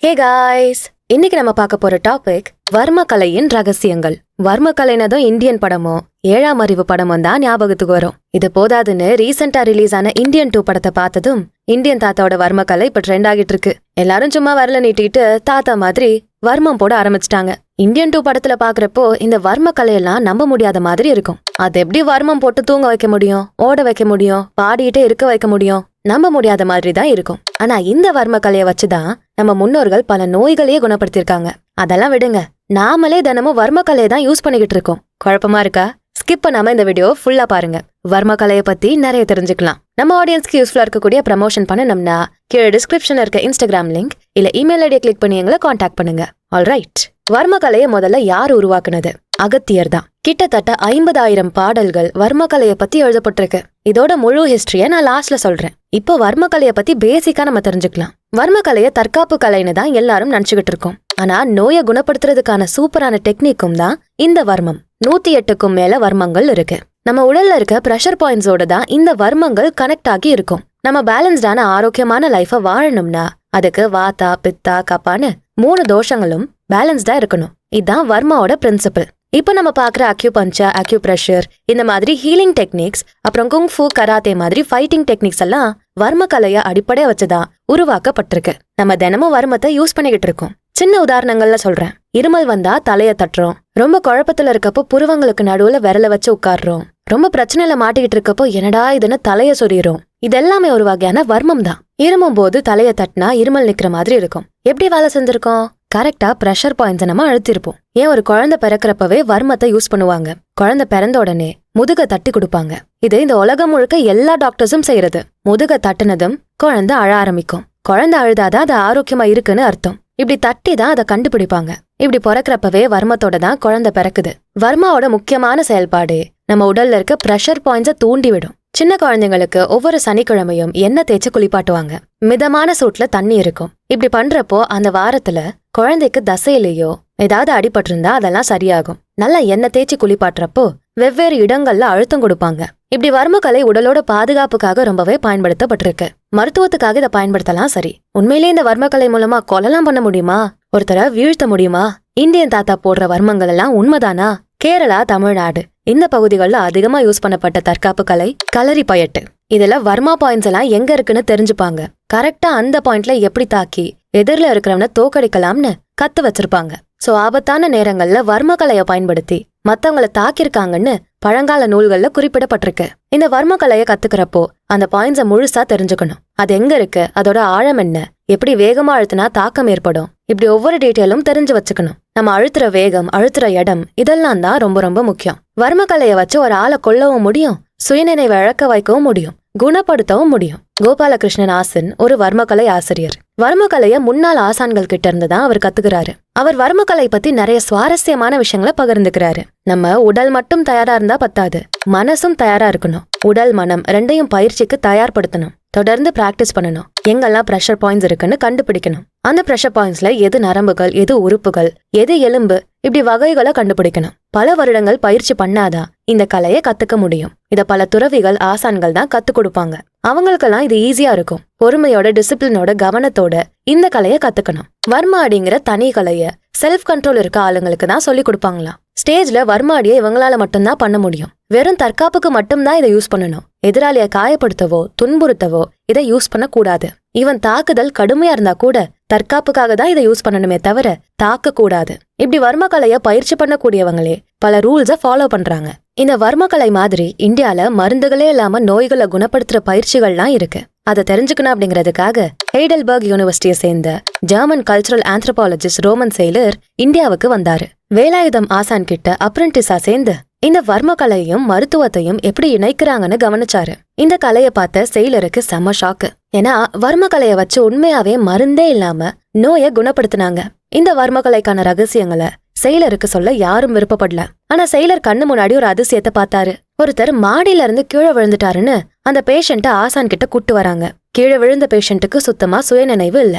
Hey guys, இன்னைக்கு நம்ம பார்க்க போற டாபிக் வர்ம கலையின் ரகசியங்கள். வர்ம கலைனதும் இந்தியன் படமோ 7ஆம் அறிவு படமும் தான் ஞாபகத்துக்கு வரும். இது போதாதுன்னு ரீசெண்டா ரிலீஸ் ஆன இந்தியன் 2 படத்தை பார்த்ததும் இந்தியன் தாத்தாவோட வர்ம கலை இப்ப ட்ரெண்ட் ஆகிட்டு இருக்கு. எல்லாரும் சும்மா வரல நீட்டிட்டு தாத்தா மாதிரி வர்மம் போட ஆரம்பிச்சிட்டாங்க. இந்தியன் 2 படத்துல பாக்குறப்போ இந்த வர்ம கலையெல்லாம் நம்ப முடியாத மாதிரி இருக்கும். அது எப்படி வர்மம் போட்டு தூங்க வைக்க முடியும், ஓட வைக்க முடியும், பாடிட்டே இருக்க வைக்க முடியும்? நம்ப முடியாத மாதிரி தான் இருக்கும். ஆனா இந்த வர்ம கலையை வச்சுதான் நம்ம முன்னோர்கள் பல நோய்களையே குணப்படுத்திருக்காங்க. அதெல்லாம் விடுங்க, நாமளே தினமும் வர்ம கலையை தான் யூஸ் பண்ணிக்கிட்டு இருக்கோம். குழப்பமா இருக்கா? ஸ்கிப் பண்ணாம இந்த வீடியோ ஃபுல்லா பாருங்க. வர்ம கலையை பத்தி நிறைய தெரிஞ்சுக்கலாம். நம்ம ஆடியன்ஸ்க்கு யூஸ்ஃபுல்லா இருக்கக்கூடிய ப்ரமோஷன் பண்ணணும்னா கீழே டிஸ்கிரிப்ஷன்ல இருக்க இன்ஸ்டாகிராம் லிங்க் இல்ல இமெயில் ஐடியை கிளிக் பண்ணி எங்களை காண்டாக்ட் பண்ணுங்க. ஆல்ரைட், வர்ம கலையை முதல்ல யார் உருவாக்குனது? அகத்தியர் தான். கிட்டத்தட்ட 50,000 பாடல்கள் வர்ம கலையை பத்தி எழுதப்பட்டிருக்கு. இதோட முழு ஹிஸ்டரிய நான் லாஸ்ட்ல சொல்றேன். இப்போ வர்ம கலையை பத்தி பேசிக்கா நம்ம தெரிஞ்சுக்கலாம். வர்ம கலையை தற்காப்பு கலைன்னு தான் எல்லாரும் நினைச்சுக்கிட்டு இருக்கோம். ஆனா நோயை குணப்படுத்துறதுக்கான சூப்பரான டெக்னிக்கும் தான் இந்த வர்மம். 108க்கும் மேல வர்மங்கள் இருக்கு. நம்ம உடல்ல இருக்க பிரஷர் பாயிண்ட்ஸோட தான் இந்த வர்மங்கள் கனெக்ட் ஆகி இருக்கும். நம்ம பேலன்ஸ்டான ஆரோக்கியமான லைஃப வாழணும்னா அதுக்கு வாத்தா பித்தா கப்பான்னு 3 தோஷங்களும் பேலன்ஸ்டா இருக்கணும். இதுதான் வர்மாவோட பிரின்சிபல். இப்போ நம்ம பாக்குற அக்யூபஞ்சர், அக்யூப்ரெஷர், இந்த மாதிரி ஹீலிங் டெக்னிக்ஸ், அப்புறம் குங்ஃபு, கராத்தே மாதிரி ஃபைட்டிங் டெக்னிக்ஸ் எல்லாம் வர்ம கலைய அடிப்படையா வச்சுதான் உருவாக்கப்பட்டிருக்கு. நம்ம தினமும் வர்மத்தை யூஸ் பண்ணிக்கிட்டு இருக்கோம். சின்ன உதாரணங்கள்ல சொல்றேன். இருமல் வந்தா தலைய தட்டுறோம். ரொம்ப குழப்பத்துல இருக்கப்போ புருவங்களுக்கு நடுவுல விரல வச்சு உட்கார்றோம். ரொம்ப பிரச்சனையில மாட்டிக்கிட்டு இருக்கப்போ என்னடா இதுன்னு தலைய சொறிறோம். இதெல்லாமே ஒரு வகையான வர்மம் தான். இருமும் போது தலைய தட்டினா இருமல் நிக்கிற மாதிரி இருக்கும். எப்படி வேலை செஞ்சிருக்கோம்? கரெக்டா பிரஷர் பாயிண்ட்ஸ் நம்ம அழுத்திருப்போம். ஏன் ஒரு குழந்தை பிறக்கிறப்பவே வர்மத்தை யூஸ் பண்ணுவாங்க. குழந்தை பிறந்த உடனே முதுக தட்டி கொடுப்பாங்க. இது இந்த உலகம் முழுக்க எல்லா டாக்டர்ஸும் செய்யறது. முதுக தட்டுனதும் குழந்தை அழ ஆரம்பிக்கும். குழந்தை அழுதாதான் அது ஆரோக்கியமா இருக்குன்னு அர்த்தம். இப்படி தட்டி தான் அதை கண்டுபிடிப்பாங்க. இப்படி பிறக்கிறப்பவே வர்மத்தோட தான் குழந்தை பிறக்குது. வர்மாவோட முக்கியமான செயல்பாடு நம்ம உடல்ல இருக்க பிரஷர் பாயிண்ட்ஸை தூண்டி விடும். சின்ன குழந்தைங்களுக்கு ஒவ்வொரு சனிக்கிழமையும் எண்ணெய் தேய்ச்சி குளிப்பாட்டுவாங்க. மிதமான சூட்ல தண்ணி இருக்கும். இப்படி பண்றப்போ அந்த வாரத்துல குழந்தைக்கு தசையிலேயோ ஏதாவது அடிபட்டிருந்தா அதெல்லாம் சரியாகும். நல்லா எண்ணெய் தேய்ச்சி குளிப்பாட்டுறப்போ வெவ்வேறு இடங்கள்ல அழுத்தம் கொடுப்பாங்க. இப்படி வர்ம கலை உடலோட பாதுகாப்புக்காக ரொம்பவே பயன்படுத்தப்பட்டிருக்கு. மருத்துவத்துக்காக இதை பயன்படுத்தலாம் சரி. உண்மையிலேயே இந்த வர்ம கலை மூலமா கொலைலாம் பண்ண முடியுமா? ஒருத்தரை வீழ்த்த முடியுமா? இந்தியன் தாத்தா போடுற வர்மங்கள் எல்லாம் உண்மைதானா? கேரளா, தமிழ்நாடு இந்த பகுதிகளில் அதிகமா யூஸ் பண்ணப்பட்ட தற்காப்பு கலை களரி பயட்டு. இதுல வர்மா பாயிண்ட்ஸ் எல்லாம் எங்க இருக்குன்னு தெரிஞ்சுப்பாங்க. கரெக்டா அந்த பாயிண்ட்ல எப்படி தாக்கி எதிரில இருக்கிறவன தோக்கடிக்கலாம்னு கத்து வச்சிருப்பாங்க. சோ ஆபத்தான நேரங்கள்ல வர்ம கலைய பயன்படுத்தி மத்தவங்களை தாக்கிருக்காங்கன்னு பழங்கால நூல்கள்ல குறிப்பிடப்பட்டிருக்கு. இந்த வர்ம கலைய கத்துக்கிறப்போ அந்த பாயிண்ட்ஸை முழுசா தெரிஞ்சுக்கணும். அது எங்க இருக்கு, அதோட ஆழம் என்ன, எப்படி வேகமா அழுத்தினா தாக்கம் ஏற்படும், இப்படி ஒவ்வொரு டீட்டெயிலும் தெரிஞ்சு வச்சுக்கணும். நம்ம அழுத்துற வேகம், அழுத்துற இடம் இதெல்லாம் தான் ரொம்ப ரொம்ப முக்கியம். வர்ம கலைய வச்சு ஒரு ஆளை கொல்லவும் முடியும், சுயநினைவை இழக்க வைக்கவும் முடியும், குணப்படுத்தவும் முடியும். கோபாலகிருஷ்ணன் ஆசன் ஒரு வர்மக்கலை ஆசிரியர். வர்மக்கலைய முன்னாள் ஆசான்கள் கிட்ட இருந்துதான் அவர் கத்துக்கிறாரு. அவர் வர்மக்கலை பத்தி நிறைய சுவாரஸ்யமான விஷயங்களை பகிர்ந்துக்கிறாரு. நம்ம உடல் மட்டும் தயாரா இருந்தா பத்தாது, மனசும் தயாரா இருக்கணும். உடல் மனம் ரெண்டையும் பயிற்சிக்கு தயார்படுத்தணும். தொடர்ந்து பிராக்டிஸ் பண்ணணும். எங்கெல்லாம் பிரஷர் பாயிண்ட்ஸ் இருக்குன்னு கண்டுபிடிக்கணும். அந்த பிரஷர் பாயிண்ட்ஸ்ல எது நரம்புகள், எது உறுப்புகள், எது எலும்பு, இப்படி வகைகளை கண்டுபிடிக்கணும். பல வருடங்கள் பயிற்சி பண்ணாதான் இந்த கலையை கத்துக்க முடியும். இத பல துறவிகள், ஆசான்கள் தான் கத்து கொடுப்பாங்க. அவங்களுக்கெல்லாம் இது ஈஸியா இருக்கும். பொறுமையோட, டிசிப்ளினோட, கவனத்தோட இந்த கலையை கத்துக்கணும். வர்மா அடிங்கிற தனி கலைய செல்ஃப் கண்ட்ரோல் இருக்க ஆளுங்களுக்கு தான் சொல்லி கொடுப்பாங்களாம். ஸ்டேஜ்ல வர்மாடியை இவங்களால மட்டும்தான் பண்ண முடியும். வெறும் தற்காப்புக்கு மட்டும்தான் இதை யூஸ் பண்ணணும். எதிராளிய காயப்படுத்தவோ துன்புறுத்தவோ இதை யூஸ் பண்ண கூடாது. இவன் தாக்குதல் கடுமையா இருந்தா கூட தற்காப்புக்காக தான் இதை யூஸ் பண்ணணுமே தவிர தாக்க கூடாது. இப்படி வர்ம கலைய பயிற்சி பண்ணக்கூடியவங்களே பல ரூல்ஸ ஃபாலோ பண்றாங்க. இந்த வர்ம கலை மாதிரி இந்தியால மருந்துகளே இல்லாம நோய்களை குணப்படுத்துற பயிற்சிகள்லாம் இருக்கு. அதை தெரிஞ்சுக்கணும் அப்படிங்கிறதுக்காக ஹெய்டல்பர்க் யூனிவர்சிட்டியை சேர்ந்த German cultural anthropologist Roman sailor இந்தியாவுக்கு வந்தாரு. வேலாயுதம் ஆசான் கிட்ட அப்ரெண்டிஸா சேர்ந்து இந்த வர்ம கலையும் மருத்துவத்தையும் எப்படி இணைக்கிறாங்கன்னு கவனிச்சாரு. இந்த கலையை பார்த்த செயிலருக்கு செம ஷாக்கு. ஏன்னா வர்ம கலையை வச்சு உண்மையாவே மருந்தே இல்லாம நோயை குணப்படுத்தினாங்க. இந்த வர்ம கலைக்கான ரகசியங்களை செயிலருக்கு சொல்ல யாரும் விருப்பப்படல. ஆனா செயிலர் கண்ணு முன்னாடி ஒரு அதிசயத்தை பார்த்தாரு. ஒருத்தர் மாடியில இருந்து கீழே விழுந்துட்டாருன்னு அந்த பேஷண்ட்ட ஆசான் கிட்ட கூட்டு வராங்க. கீழே விழுந்த பேஷண்ட்டுக்கு சுத்தமா சுயநினைவு இல்ல.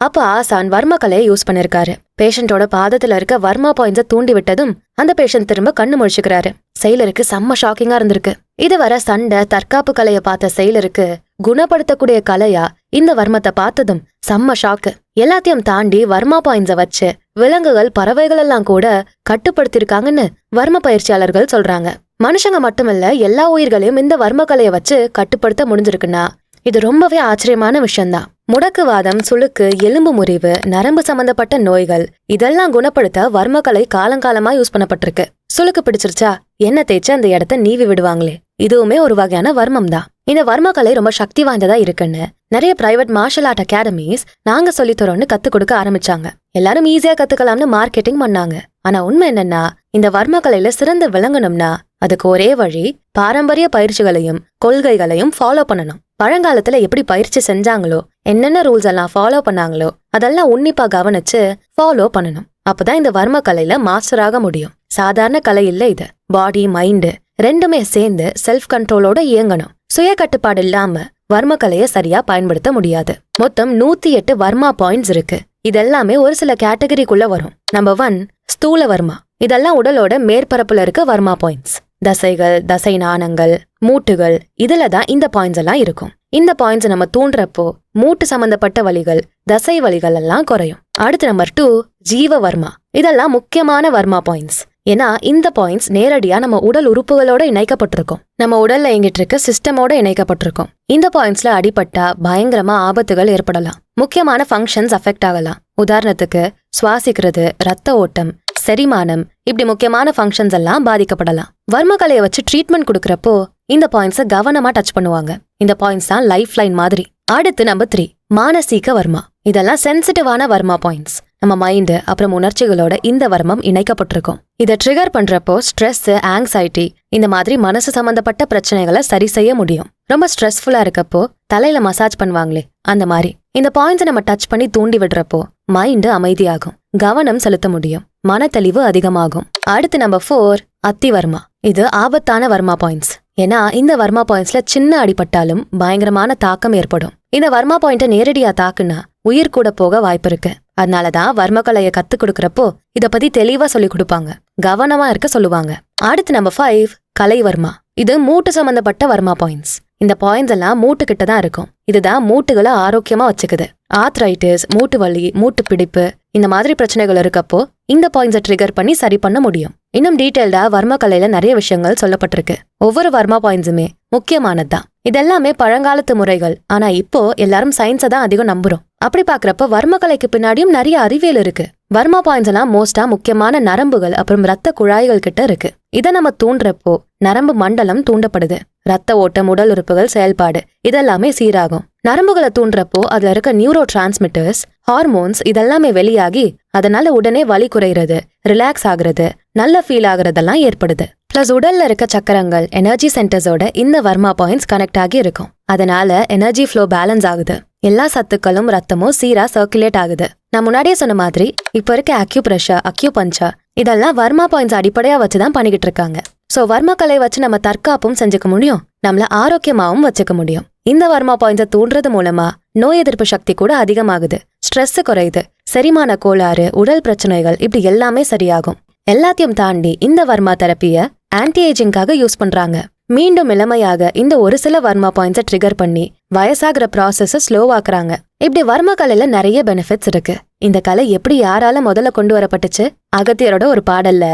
அப்ப ஆசான் வர்ம கலையை யூஸ் பண்ணிருக்காரு. பேஷண்டோட பாதத்துல இருக்க வர்மா பாயிண்ட்ஸை தூண்டி விட்டதும் அந்த பேஷண்ட் திரும்ப கண்ணு முழிச்சுக்கிறாரு. செயிலருக்கு செம்ம ஷாக்கிங்கா இருந்திருக்கு. இதுவரை சண்டை, தற்காப்பு கலையை பார்த்த செயிலருக்கு குணப்படுத்தக்கூடிய கலையா இந்த வர்மத்தை பார்த்ததும் செம்ம ஷாக்கு. எல்லாத்தையும் தாண்டி வர்மா பாயிண்ட்ஸ வச்சு விலங்குகள் பறவைகள் எல்லாம் கூட கட்டுப்படுத்திருக்காங்கன்னு வர்ம பயிற்சியாளர்கள் சொல்றாங்க. மனுஷங்க மட்டுமல்ல எல்லா உயிர்களையும் இந்த வர்மக்கலையை வச்சு கட்டுப்படுத்த முடிஞ்சிருக்குன்னா இது ரொம்பவே ஆச்சரியமான விஷயம்தான். முடக்குவாதம், சுளுக்கு, எலும்பு முறிவு, நரம்பு சம்பந்தப்பட்ட நோய்கள் இதெல்லாம் குணப்படுத்த வர்மக்கலை காலங்காலமா யூஸ் பண்ணப்பட்டிருக்கு. சுளுக்கு பிடிச்சிருச்சா எண்ணெய் தேய்ச்சி அந்த இடத்த நீவி விடுவாங்களே, இதுவுமே ஒரு வகையான வர்மம் தான். இந்த வர்மக்கலை ரொம்ப சக்தி வாய்ந்ததா இருக்குன்னு நிறைய பிரைவேட் மார்ஷல் ஆர்ட் அகாடமிஸ் நாங்க சொல்லித்தரோம்னு கத்து கொடுக்க ஆரம்பிச்சாங்க. எல்லாரும் ஈஸியா கத்துக்கலாம்னு மார்க்கெட்டிங் பண்ணாங்க. ஆனா உண்மை என்னன்னா, இந்த வர்மக்கலையில சிறந்து விளங்கணும்னா அதுக்கு ஒரே வழி பாரம்பரிய பயிற்சிகளையும் கொள்கைகளையும் ஃபாலோ பண்ணணும். பழங்காலத்துல எப்படி பயிற்சி செஞ்சாங்களோ, என்னென்ன ரூல்ஸ் எல்லாம் ஃபாலோ பண்ணாங்களோ அதெல்லாம் உன்னிப்பா கவனிச்சு ஃபாலோ பண்ணணும். அப்பதான் இந்த வர்மக்கலையில மாஸ்டராக முடியும். சாதாரண கலை இல்ல இது. பாடி மைண்டு ரெண்டுமே சேர்ந்து செல்ஃப் கண்ட்ரோலோட இயங்கணும். சுய கட்டுப்பாடு இல்லாம வர்மக்கலைய சரியா பயன்படுத்த முடியாது. மொத்தம் 108 வர்மா பாயிண்ட்ஸ் இருக்கு. இதெல்லாமே ஒரு சில கேட்டகரிக்குள்ள வரும். நம்பர் 1 ஸ்தூல வர்மா. இதெல்லாம் உடலோட மேற்பரப்புல இருக்க வர்மா பாயிண்ட்ஸ். தசைகள், தசை நாணங்கள், மூட்டுகள் இதுலதான் இந்த பாயிண்ட்ஸ் எல்லாம் இருக்கும். இந்த பாயிண்ட்ஸ் நம்ம தூண்டுறப்போ மூட்டு சம்பந்தப்பட்ட வலிகள், தசை வலிகள் எல்லாம் குறையும். அடுத்து நம்பர் 2 ஜீவ வர்மா. இதெல்லாம் முக்கியமான வர்மா பாயிண்ட்ஸ். ஏன்னா இந்த பாயிண்ட்ஸ் நேரடியா நம்ம உடல் உறுப்புகளோட இணைக்கப்பட்டிருக்கும். நம்ம உடல்ல இயங்கிட்டு இருக்க சிஸ்டமோட இணைக்கப்பட்டிருக்கும். இந்த பாயிண்ட்ஸ்ல அடிபட்டா பயங்கரமா ஆபத்துகள் ஏற்படலாம். முக்கியமான ஃபங்க்ஷன்ஸ் அஃபெக்ட் ஆகலாம். உதாரணத்துக்கு சுவாசிக்கிறது, ரத்த ஓட்டம், செரிமானம் இப்படி முக்கியமான ஃபங்க்ஷன்ஸ் எல்லாம் பாதிக்கப்படலாம். வர்மக்கலையை வச்சு ட்ரீட்மெண்ட் கொடுக்கறப்போ இந்த பாயிண்ட்ஸை கவனமா டச் பண்ணுவாங்க. இந்த பாயிண்ட்ஸ் தான் லைஃப் லைன் மாதிரி. அடுத்து நம்பர் 3 மானசீக வர்மா. இதெல்லாம் சென்சிட்டிவான வர்மா பாயிண்ட்ஸ். நம்ம மைண்டு அப்புறம் உணர்ச்சிகளோட இந்த வர்மம் இணைக்கப்பட்டிருக்கும். இதை ட்ரிகர் பண்றப்போ ஸ்ட்ரெஸ், ஆங்ஸைட்டி இந்த மாதிரி மனசு சம்பந்தப்பட்ட பிரச்சனைகளை சரி செய்ய முடியும். ரொம்ப ஸ்ட்ரெஸ்ஃபுல்லா இருக்கப்போ தலையில மசாஜ் பண்ணுவாங்களே அந்த மாதிரி இந்த பாயிண்ட்ஸை நம்ம டச் பண்ணி தூண்டி விடுறப்போ மைண்டு அமைதியாகும், கவனம் செலுத்த முடியும், மனத்தெளிவு அதிகமாகும். அடுத்து நம்பர் 4 அத்திவர்மா. இது ஆபத்தான வர்மா பாயிண்ட்ஸ். ஏன்னா இந்த வர்மா பாயிண்ட்ஸ்ல சின்ன அடிபட்டாலும் பயங்கரமான தாக்கம் ஏற்படும். இந்த வர்மா பாயிண்ட்டை நேரடியா தாக்குனா உயிர் கூட போக வாய்ப்பு இருக்கு. அதனாலதான் வர்மக்கலையை கத்து கொடுக்கறப்போ இத பத்தி தெளிவா சொல்லி கொடுப்பாங்க, கவனமா இருக்க சொல்லுவாங்க. அடுத்து நம்பர் 5 கலைவர்மா. இது மூட்டு சம்பந்தப்பட்ட வர்மா பாயிண்ட்ஸ். இந்த பாயிண்ட்ஸ் எல்லாம் மூட்டு கிட்ட தான் இருக்கும். இதுதான் மூட்டுகளை ஆரோக்கியமா வச்சுக்குது. ஆர்த்ரைட்டிஸ், மூட்டு வலி, மூட்டு பிடிப்பு இந்த மாதிரி பிரச்சனைகள் இருக்கப்போ இந்த பாயிண்ட்ஸை ட்ரிகர் பண்ணி சரி பண்ண முடியும். இன்னும் டீடைல்டா வர்மக்கலையில நிறைய விஷயங்கள் சொல்லப்பட்டிருக்கு. ஒவ்வொரு வர்மா பாயிண்ட்ஸுமே முக்கியமானதுதான். இதெல்லாமே பழங்காலத்து முறைகள். ஆனா இப்போ எல்லாரும் சயின்ஸை தான் அதிகம் நம்புறோம். அப்படி பாக்குறப்ப வர்மக்கலைக்கு பின்னாடியும் நிறைய அறிவியல் இருக்கு. வர்மா பாயிண்ட்ஸ் எல்லாம் மோஸ்டா முக்கியமான நரம்புகள் அப்புறம் ரத்த குழாய்கள் கிட்ட இருக்கு. இதை நம்ம தூண்டுறப்போ நரம்பு மண்டலம் தூண்டப்படுது. ரத்த ஓட்டம், உடல் உறுப்புகள் செயல்பாடு இதெல்லாமே சீராகும். நரம்புகளை தூண்டுறப்போ அதுல இருக்க நியூரோ டிரான்ஸ்மிட்டர்ஸ், ஹார்மோன்ஸ் இதெல்லாமே வெளியாகி அதனால உடனே வலி குறைகிறது, ரிலாக்ஸ் ஆகுறது, நல்ல ஃபீல் ஆகுறதெல்லாம் ஏற்படுது. பிளஸ் உடல்ல இருக்க சக்கரங்கள், எனர்ஜி சென்டர்ஸோட இந்த வர்மா பாயிண்ட்ஸ் கனெக்ட் ஆகி இருக்கும். அதனால எனர்ஜி ஃப்ளோ பேலன்ஸ் ஆகுது. எல்லா சத்துக்களும் ரத்தமும் சீரா சர்க்குலேட் ஆகுது. நான் முன்னாடியே சொன்ன மாதிரி இப்ப இருக்க அக்யூப்ரெஷர், அக்யூபஞ்சர் இதெல்லாம் வர்மா பாயிண்ட்ஸ் அடிப்படையா வச்சுதான் பண்ணிக்கிட்டு இருக்காங்க. சோ வர்மக்கலை வச்சு நம்ம தற்காப்பும் செஞ்சுக்க முடியும், நம்மள ஆரோக்கியமாவும் வச்சுக்க முடியும். இந்த வர்மா பாயிண்ட்ஸை தூண்டுறது மூலமா நோய் எதிர்ப்பு சக்தி கூட அதிகமாகுது, ஸ்ட்ரெஸ் குறையுது, செரிமான கோளாறு, உடல் பிரச்சனைகள் இப்படி எல்லாமே சரியாகும். எல்லாத்தையும் தாண்டி இந்த வர்மா தெரப்பிய ஆன்டி ஏஜிங்காக யூஸ் பண்றாங்க. மீண்டும் இளமையாக இந்த ஒரு சில வர்மா பாயிண்ட்ஸை ட்ரிகர் பண்ணி வயசாகிற ப்ராசஸை ஸ்லோவாக்குறாங்க. இப்படி வர்ம கலையில நிறைய பெனிஃபிட்ஸ் இருக்கு. இந்த கலை எப்படி யாரால முதல்ல கொண்டு வரப்பட்டுச்சு? அகத்தியரோட ஒரு பாடல்ல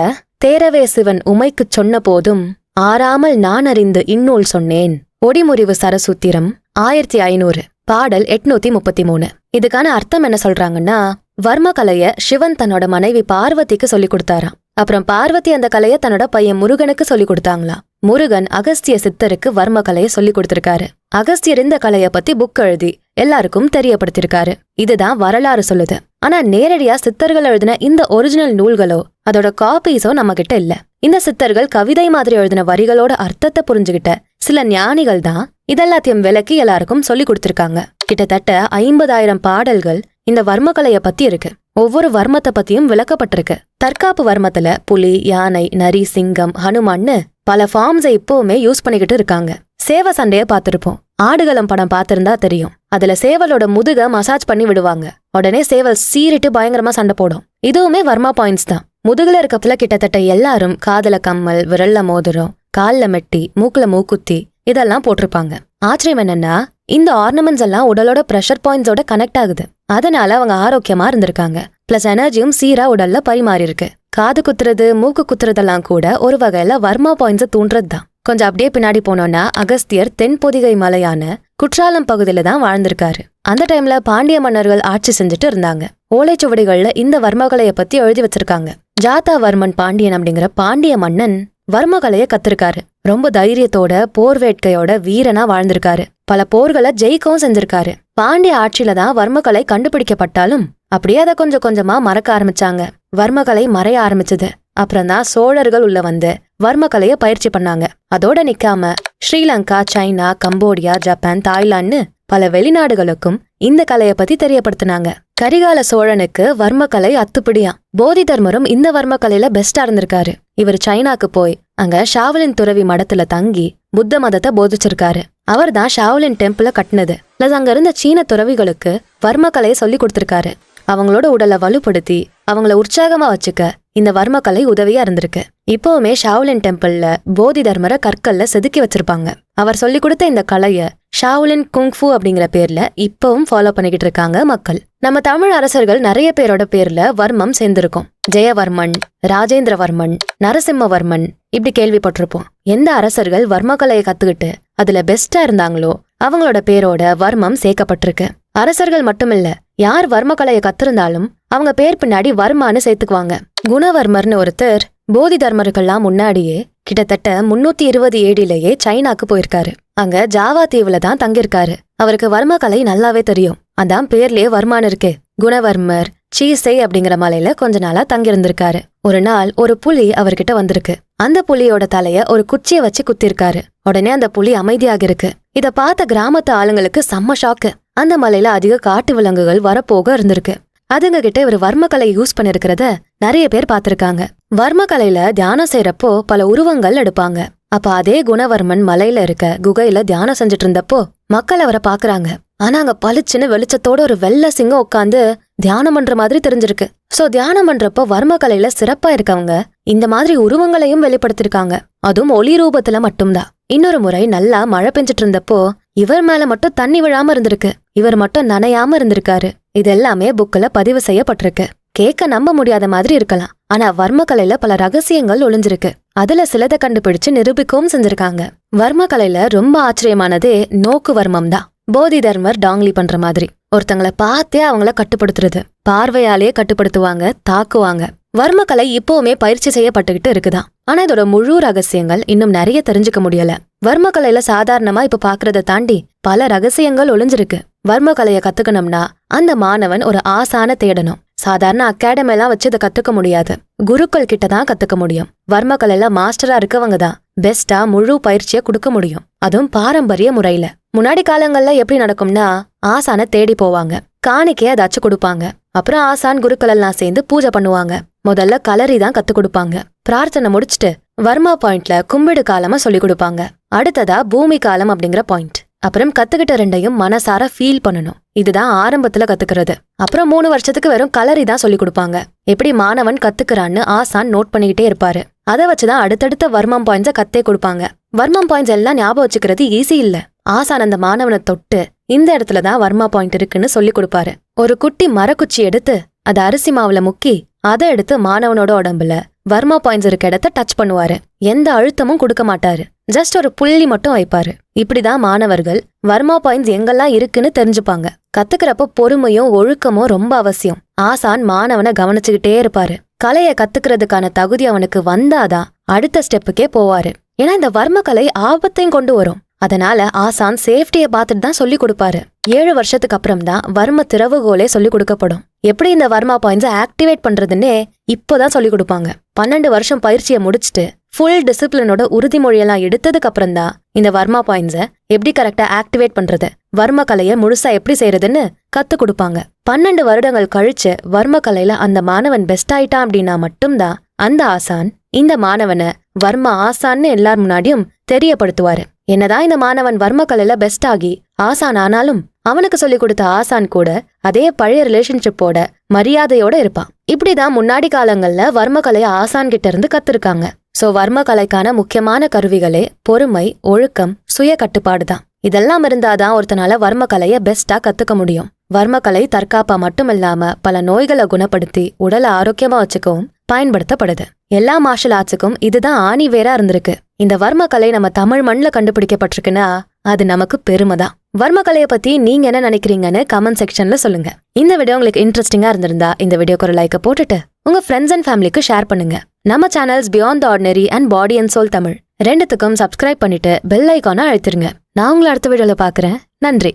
தேரவே சிவன் உமைக்குச் சொன்ன போதும் ஆறாமல் நான் அறிந்து இந்நூல் சொன்னேன். ஒடிமுறிவு சரசூத்திரம் 1500 பாடல் 833. இதுக்கான அர்த்தம் என்ன சொல்றாங்கன்னா, வர்ம கலைய சிவன் தன்னோட மனைவி பார்வதிக்கு சொல்லி கொடுத்தாராம். அப்புறம் பார்வதி அந்த கலைய தன்னோட பையன் முருகனுக்கு சொல்லி கொடுத்தாங்களாம். முருகன் அகஸ்திய சித்தருக்கு வர்ம கலைய சொல்லி கொடுத்திருக்காரு. அகஸ்தியர் இந்த கலைய பத்தி புக் எழுதி எல்லாருக்கும் தெரியப்படுத்திருக்காரு. இதுதான் வரலாறு சொல்லுது. ஆனா நேரடியா சித்தர்கள் எழுதின இந்த ஒரிஜினல் நூல்களோ அதோட காப்பீஸோ நம்ம கிட்ட இல்ல. இந்த சித்தர்கள் கவிதை மாதிரி எழுதின வரிகளோட அர்த்தத்தை புரிஞ்சுகிட்ட சில ஞானிகள் தான் இதெல்லாத்தையும் விளக்கி எல்லாருக்கும் சொல்லி கொடுத்திருக்காங்க. கிட்டத்தட்ட 50,000 பாடல்கள் இந்த வர்மக்கலைய பத்தி இருக்கு. ஒவ்வொரு வர்மத்தை பத்தியும் விளக்கப்பட்டிருக்கு. தற்காப்பு வர்மத்துல புலி, யானை, நரி, சிங்கம், ஹனுமான்னு பல ஃபார்ம்ஸை இப்பவுமே யூஸ் பண்ணிக்கிட்டு இருக்காங்க. சேவ சண்டைய பார்த்திருப்போம். ஆடுகளம் படம் பார்த்திருந்தா தெரியும். அதுல சேவலோட முதுக மசாஜ் பண்ணி விடுவாங்க. உடனே சேவல் சீறிட்டு பயங்கரமா சண்டை போடும். இதுவுமே வர்மா பாயிண்ட்ஸ் தான். முதுகுல இருக்கப்பல கிட்டத்தட்ட எல்லாரும் காதல கம்மல், விரல்ல மோதிரம், கால்ல மெட்டி, மூக்குல மூக்குத்தி இதெல்லாம் போட்டிருப்பாங்க. ஆச்சரியம் என்னன்னா, இந்த ஆர்னமெண்ட்ஸ் எல்லாம் உடலோட ப்ரெஷர் பாயிண்ட்ஸோட கனெக்ட் ஆகுது. அதனால அவங்க ஆரோக்கியமா இருந்திருக்காங்க. பிளஸ் எனர்ஜியும் சீரா உடல்ல பரிமாறி இருக்கு. காது குத்துறது, மூக்கு குத்துறதெல்லாம் கூட ஒரு வகையில வர்மா பாயிண்ட்ஸை தூண்டுறது தான். கொஞ்சம் அப்படியே பின்னாடி போனோம்னா அகஸ்தியர் தென்பொதிகை மலையான குற்றாலம் பகுதியில தான் வாழ்ந்திருக்காரு. அந்த டைம்ல பாண்டிய மன்னர்கள் ஆட்சி செஞ்சுட்டு இருந்தாங்க. ஓலைச்சுவடிகள்ல இந்த வர்மகலைய பத்தி எழுதி வச்சிருக்காங்க. ஜாத்தாவர்மன் பாண்டியன் அப்படிங்கிற பாண்டிய மன்னன் வர்மகலைய கத்திருக்காரு. ரொம்ப தைரியத்தோட போர் வேட்கையோட வீரனா வாழ்ந்திருக்காரு. பல போர்களை ஜெயிக்கவும் செஞ்சிருக்காரு. பாண்டிய ஆட்சியில தான் வர்மகலை கண்டுபிடிக்கப்பட்டாலும் அப்படியே அதை கொஞ்சம் கொஞ்சமா மறக்க ஆரம்பிச்சாங்க. வர்மகலை மறைய ஆரம்பிச்சது. அப்புறம் தான் சோழர்கள் உள்ள வந்து வர்மகலைய பயிற்சி பண்ணாங்க. அதோட நிக்காம Sri Lanka, China, Cambodia, Japan, Thailand பல வெளிநாடுகளுக்கும் இந்த கலைய பத்தி தெரியப்படுத்தினாங்க. கரிகால சோழனுக்கு வர்மகலை அத்துப்பிடியாம். போதி தர்மரும் இந்த வர்மகலையில பெஸ்டா இருந்திருக்காரு. இவர் சைனாக்கு போய் அங்க ஷாவலின் துறவி மடத்துல தங்கி புத்த மதத்தை போதிச்சிருக்காரு. அவர் தான் ஷாவலின் டெம்பிள கட்டினது. பிளஸ் அங்க இருந்த சீன துறவிகளுக்கு வர்மகலையை சொல்லி கொடுத்திருக்காரு. அவங்களோட உடலை வலுப்படுத்தி அவங்கள உற்சாகமா வச்சுக்க இந்த வர்மகலை உதவியா இருந்திருக்கு. இப்பவுமே ஷாவ்லின் டெம்பிள்ல போதி தர்மரை கற்கல்ல செதுக்கி வச்சிருப்பாங்க. அவர் சொல்லி கொடுத்த இந்த கலைய ஷாவ்லின் குங்ஃபு அப்படிங்கிற பேர்ல இப்பவும் ஃபாலோ பண்ணிக்கிட்டு இருக்காங்க மக்கள். நம்ம தமிழ் அரசர்கள் நிறைய பேரோட பேர்ல வர்மம் சேர்ந்திருக்கும். ஜெயவர்மன், ராஜேந்திரவர்மன், நரசிம்மவர்மன் இப்படி கேள்விப்பட்டிருப்போம். எந்த அரசர்கள் வர்மகலையை கத்துக்கிட்டு அதுல பெஸ்டா இருந்தாங்களோ அவங்களோட பேரோட வர்மம் சேர்க்கப்பட்டிருக்கு. அரசர்கள் மட்டுமில்ல, யார் வர்மகலையை கத்திருந்தாலும் அவங்க பேர் பின்னாடி வர்மான்னு சேர்த்துக்குவாங்க. குணவர்மர்னு ஒருத்தர் போதி தர்மர்கள்லாம் முன்னாடியே கிட்டத்தட்ட 320 ஏடிலேயே சைனாக்கு போயிருக்காரு. அங்க ஜாவா தீவுல தான் தங்கியிருக்காரு. அவருக்கு வர்மகலை நல்லாவே தெரியும். அதான் பேர்லயே வர்மான்னு இருக்கு. குணவர்மர் சீசை அப்படிங்கிற மலையில கொஞ்ச நாளா தங்கியிருந்திருக்காரு. ஒரு நாள் ஒரு புலி அவர்கிட்ட வந்திருக்கு. அந்த புலியோட தலைய ஒரு குச்சிய வச்சு குத்திருக்காரு. உடனே அந்த புலி அமைதியாக இருக்கு. இத பார்த்த கிராமத்து ஆளுங்களுக்கு செம்ம ஷாக்கு. அந்த மலையில அதிக காட்டு விலங்குகள் வரப்போக இருந்திருக்கு. அதுங்க கிட்ட இவர் வர்மகலை யூஸ் பண்ணிருக்கிறத நிறைய பேர் பாத்திருக்காங்க. வர்மகலையில தியானம் செய்யறப்போ பல உருவங்கள் எடுப்பாங்க. அப்ப அதே குணவர்மன் மலையில இருக்க குகையில தியானம் செஞ்சுட்டு இருந்தப்போ மக்கள் அவரை பாக்குறாங்க. ஆனா அங்க பளிச்சுன்னு வெளிச்சத்தோட ஒரு வெள்ளை சிங்கம் உட்காந்து தியானம் பண்ற மாதிரி தெரிஞ்சிருக்கு. சோ தியானம் பண்றப்போ வர்மகலையில சிறப்பா இருக்கவங்க இந்த மாதிரி உருவங்களையும் வெளிப்படுத்திருக்காங்க. அதுவும் ஒளி ரூபத்துல மட்டும்தான். இன்னொரு முறை நல்லா மழை பெஞ்சிட்டு இருந்தப்போ இவர் மேல மட்டும் தண்ணி விழாம இருந்திருக்கு. இவர் மட்டும் நனையாம இருந்திருக்காரு. இது எல்லாமே புக்ல பதிவு செய்யப்பட்டிருக்கு. கேட்க நம்ப முடியாத மாதிரி இருக்கலாம். ஆனா வர்மகலையில பல ரகசியங்கள் ஒளிஞ்சிருக்கு. அதுல சிலதை கண்டுபிடிச்சு நிரூபிக்கவும் செஞ்சிருக்காங்க. வர்மகலையில ரொம்ப ஆச்சரியமானதே நோக்கு வர்மம் தான். போதி தர்மர் டாங்லி பண்ற மாதிரி ஒருத்தங்களை பார்த்தே அவங்கள கட்டுப்படுத்துறது. பார்வையாலேயே கட்டுப்படுத்துவாங்க, தாக்குவாங்க. வர்மகலை இப்பவுமே பயிற்சி செய்யப்பட்டுகிட்டு இருக்குதான். ஆனா இதோட முழு ரகசியங்கள் இன்னும் நிறைய தெரிஞ்சுக்க முடியல. வர்மகலையில சாதாரணமா இப்ப பாக்குறத தாண்டி பல ரகசியங்கள் ஒளிஞ்சிருக்கு. வர்மகலைய கத்துக்கணும்னா அந்த மாணவன் ஒரு ஆசான தேடணும். சாதாரண அகாடமி எல்லாம் வச்சு இதை கத்துக்க முடியாது. குருக்கள் கிட்ட தான் கத்துக்க முடியும். வர்மகலையில மாஸ்டரா இருக்கவங்க தான் பெஸ்டா முழு பயிற்சியை கொடுக்க முடியும். அதுவும் பாரம்பரிய முறையில. முன்னாடி காலங்கள்ல எப்படி நடக்கும்னா ஆசான தேடி போவாங்க, காணிக்கைய அதாச்சும் கொடுப்பாங்க. அப்புறம் ஆசான் குருக்கள் எல்லாம் சேர்ந்து பூஜை பண்ணுவாங்க. முதல்ல கலரி தான் கத்து கொடுப்பாங்க. பிரார்த்தனை முடிச்சுட்டு வர்மா பாயிண்ட்ல கும்பிடு காலமா சொல்லி கொடுப்பாங்க. அடுத்ததா பூமி காலம் அப்படிங்கிற பாயிண்ட். அப்புறம் கத்துக்கிட்ட ரெண்டையும் மனசார ஃபீல் பண்ணணும். இதுதான் ஆரம்பத்துல கத்துக்கிறது. அப்புறம் 3 வருஷத்துக்கு வெறும் கலரி தான் சொல்லி கொடுப்பாங்க. எப்படி மாணவன் கத்துக்கிறான்னு ஆசான் நோட் பண்ணிக்கிட்டே இருப்பாரு. அதை வச்சுதான் அடுத்தடுத்த வர்மம் பாயிண்ட்ஸ கத்தே கொடுப்பாங்க. வர்மம் பாயிண்ட்ஸ் எல்லாம் ஞாபகம் வச்சுக்கிறது ஈஸி இல்ல. ஆசான் அந்த மாணவனை தொட்டு இந்த இடத்துலதான் வர்மா பாயிண்ட் இருக்குன்னு சொல்லி கொடுப்பாரு. ஒரு குட்டி மரக்குச்சி எடுத்து அதை அரிசி மாவுல முக்கி அதை எடுத்து மாணவனோட உடம்புல வர்மா பாயிண்ட்ஸ் இருக்க இடத்த டச் பண்ணுவாரு. எந்த அழுத்தமும் கொடுக்க மாட்டாரு. ஜஸ்ட் ஒரு புள்ளி மட்டும் வைப்பாரு. இப்படிதான் மாணவர்கள் வர்மா பாயிண்ட்ஸ் எங்கெல்லாம் இருக்குன்னு தெரிஞ்சுப்பாங்க. கத்துக்கிறப்ப பொறுமையும் ஒழுக்கமும் ரொம்ப அவசியம். ஆசான் மாணவனை கவனிச்சுக்கிட்டே இருப்பாரு. கலைய கத்துக்கிறதுக்கான தகுதி அவனுக்கு வந்தாதான் அடுத்த ஸ்டெப்புக்கே போவாரு. ஏன்னா இந்த வர்மகலை ஆபத்தையும் கொண்டு வரும். அதனால ஆசான் சேஃப்டியை பார்த்துட்டு தான் சொல்லி கொடுப்பாரு. 7 வருஷத்துக்கு அப்புறம் தான் வர்ம திறவுகோலே சொல்லி கொடுக்கப்படும். எப்படி இந்த வர்மா பாயிண்ட்ஸை ஆக்டிவேட் பண்றதுன்னே இப்போதான் சொல்லி கொடுப்பாங்க. 12 வருஷம் பயிற்சியை முடிச்சுட்டு ஃபுல் டிசிப்ளினோட உறுதிமொழியெல்லாம் எடுத்ததுக்கு அப்புறம் தான் இந்த வர்மா பாயிண்ட்ஸை எப்படி கரெக்டா ஆக்டிவேட் பண்றது, வர்ம கலையை முழுசா எப்படி செய்யறதுன்னு கத்து கொடுப்பாங்க. 12 வருடங்கள் கழிச்சு வர்ம கலையில அந்த மாணவன் பெஸ்ட் ஆயிட்டான் அப்படின்னா மட்டும்தான் அந்த ஆசான் இந்த மாணவனை வர்மா ஆசான்னு எல்லார் முன்னாடியும் தெரியப்படுத்துவாரு. என்னதான் இந்த மாணவன் வர்ம கலையில பெஸ்ட் ஆகி ஆசான் ஆனாலும் அவனுக்கு சொல்லி கொடுத்த ஆசான் கூட அதே பழைய ரிலேஷன்ஷிப்போட மரியாதையோட இருப்பான். இப்படிதான் முன்னாடி காலங்கள்ல வர்மகலைய ஆசான் கிட்ட இருந்து கத்துருக்காங்க. சோ வர்மகலைக்கான முக்கியமான கருவிகளே பொறுமை, ஒழுக்கம், சுய கட்டுப்பாடு தான். இதெல்லாம் இருந்தாதான் ஒருத்தனால வர்மக்கலைய பெஸ்டா கத்துக்க முடியும். வர்மக்கலை தற்காப்பா மட்டும் இல்லாம பல நோய்களை குணப்படுத்தி உடலை ஆரோக்கியமா வச்சுக்கவும் பயன்படுத்தப்படுது. எல்லா மார்ஷல் ஆர்ட்ஸுக்கும் இதுதான் ஆணி வேரா இருந்திருக்கு. இந்த வர்மக்கலை நம்ம தமிழ் மண்ல கண்டுபிடிக்கப்பட்டிருக்குன்னா அது நமக்கு பெருமைதான். வர்மக்கலையை பத்தி நீங்க என்ன நினைக்கிறீங்கன்னு கமெண்ட் செக்ஷன்ல சொல்லுங்க. இந்த வீடியோ உங்களுக்கு இன்ட்ரெஸ்டிங்கா இருந்திருந்தா இந்த வீடியோக்கு ஒரு லைக்க போட்டுட்டு உங்க ஃப்ரெண்ட்ஸ் அண்ட் ஃபேமிலிக்கு ஷேர் பண்ணுங்க. நம்ம channels beyond the ordinary and body and soul Tamil ரெண்டுத்துக்கும் சப்ஸ்கிரைப் பண்ணிட்டு பெல் ஐகானை அழுத்திருங்க. நான் உங்களை அடுத்த வீடியோல பாக்குறேன். நன்றி.